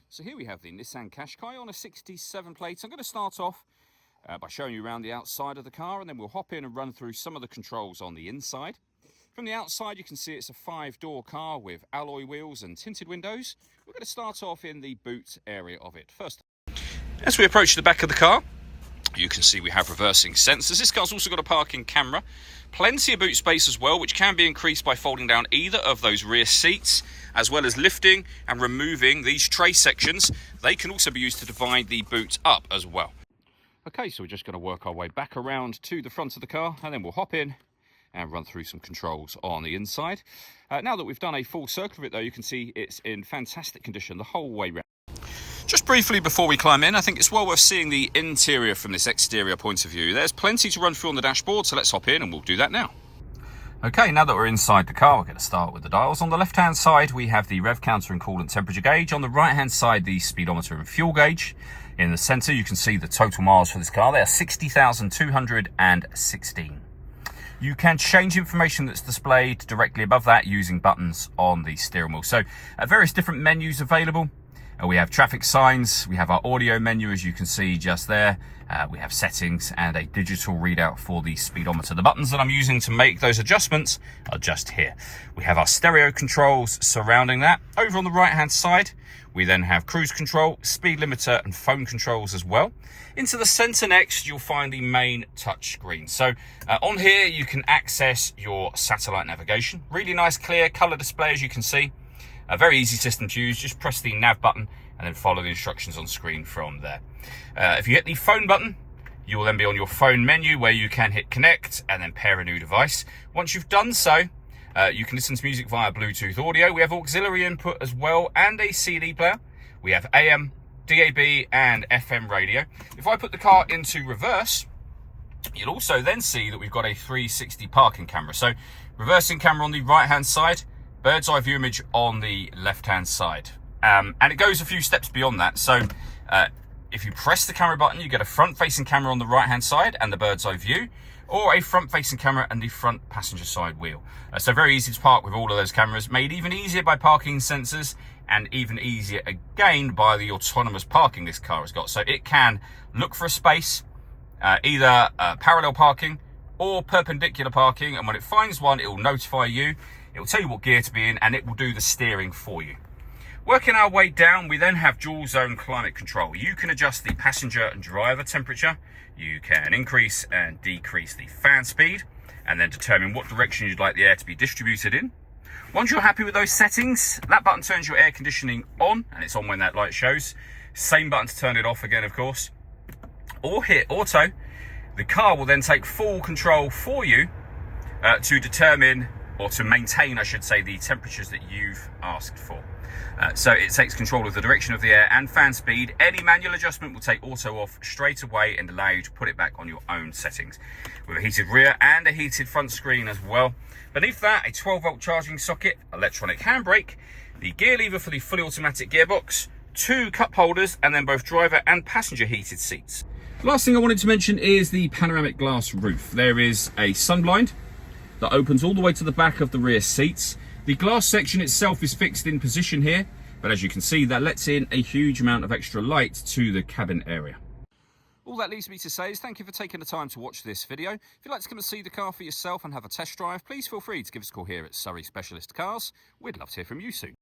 So here we have the Nissan Qashqai on a 67 plate. I'm going to start off by showing you around the outside of the car, and then we'll hop in and run through some of the controls on the inside. From the outside, you can see it's a 5-door car with alloy wheels and tinted windows. We're going to start off in the boot area of it first. As we approach the back of the car, you can see we have reversing sensors. This car's also got a parking camera. Plenty of boot space as well, which can be increased by folding down either of those rear seats, as well as lifting and removing these tray sections. They can also be used to divide the boot up as well. Okay, so we're just going to work our way back around to the front of the car, and then we'll hop in and run through some controls on the inside. Now that we've done a full circle of it though, you can see it's in fantastic condition the whole way round. Just briefly before we climb in, I think it's well worth seeing the interior from this exterior point of view. There's plenty to run through on the dashboard, so let's hop in and we'll do that now. Okay, now that we're inside the car, we're going to start with the dials. On the left-hand side, we have the rev counter and coolant temperature gauge. On the right-hand side, the speedometer and fuel gauge. In the centre, you can see the total miles for this car. They are 60,216. You can change information that's displayed directly above that using buttons on the steering wheel. So, various different menus available. We have traffic signs, we have our audio menu as you can see just there, we have settings and a digital readout for the speedometer. The buttons that I'm using to make those adjustments are just here. We have our stereo controls surrounding that. Over on the right hand side, we then have cruise control, speed limiter and phone controls as well. Into the center next, you'll find the main touch screen. So on here, you can access your satellite navigation. Really nice clear color display as you can see. A very easy system to use. Just press the nav button and then follow the instructions on screen from there. If you hit the phone button, you will then be on your phone menu where you can hit connect and then pair a new device. Once you've done so, you can listen to music via Bluetooth audio. We have auxiliary input as well and a CD player. We have AM, DAB and FM radio. If I put the car into reverse, you'll also then see that we've got a 360 parking camera. So reversing camera on the right hand side, bird's eye view image on the left hand side, and it goes a few steps beyond that. So if you press the camera button, you get a front facing camera on the right hand side and the bird's eye view, or a front facing camera and the front passenger side wheel. So very easy to park with all of those cameras, made even easier by parking sensors and even easier again by the autonomous parking this car has got. So it can look for a space, either parallel parking or perpendicular parking, and when it finds one, it will notify you. It will tell you what gear to be in and it will do the steering for you. Working our way down, we then have dual zone climate control. You can adjust the passenger and driver temperature. You can increase and decrease the fan speed and then determine what direction you'd like the air to be distributed in. Once you're happy with those settings, that button turns your air conditioning on, and it's on when that light shows. Same button to turn it off again, of course. Or hit auto. The car will then take full control for you to determine, or to maintain, I should say, the temperatures that you've asked for. So it takes control of the direction of the air and fan speed. Any manual adjustment will take auto off straight away and allow you to put it back on your own settings. With a heated rear and a heated front screen as well. Beneath that, a 12-volt charging socket, electronic handbrake, the gear lever for the fully automatic gearbox, 2 cup holders, and then both driver and passenger heated seats. Last thing I wanted to mention is the panoramic glass roof. There is a sunblind that opens all the way to the back of the rear seats. The glass section itself is fixed in position here, but as you can see, that lets in a huge amount of extra light to the cabin area. All that leaves me to say is thank you for taking the time to watch this video. If you'd like to come and see the car for yourself and have a test drive, please feel free to give us a call here at Surrey Specialist Cars. We'd love to hear from you soon.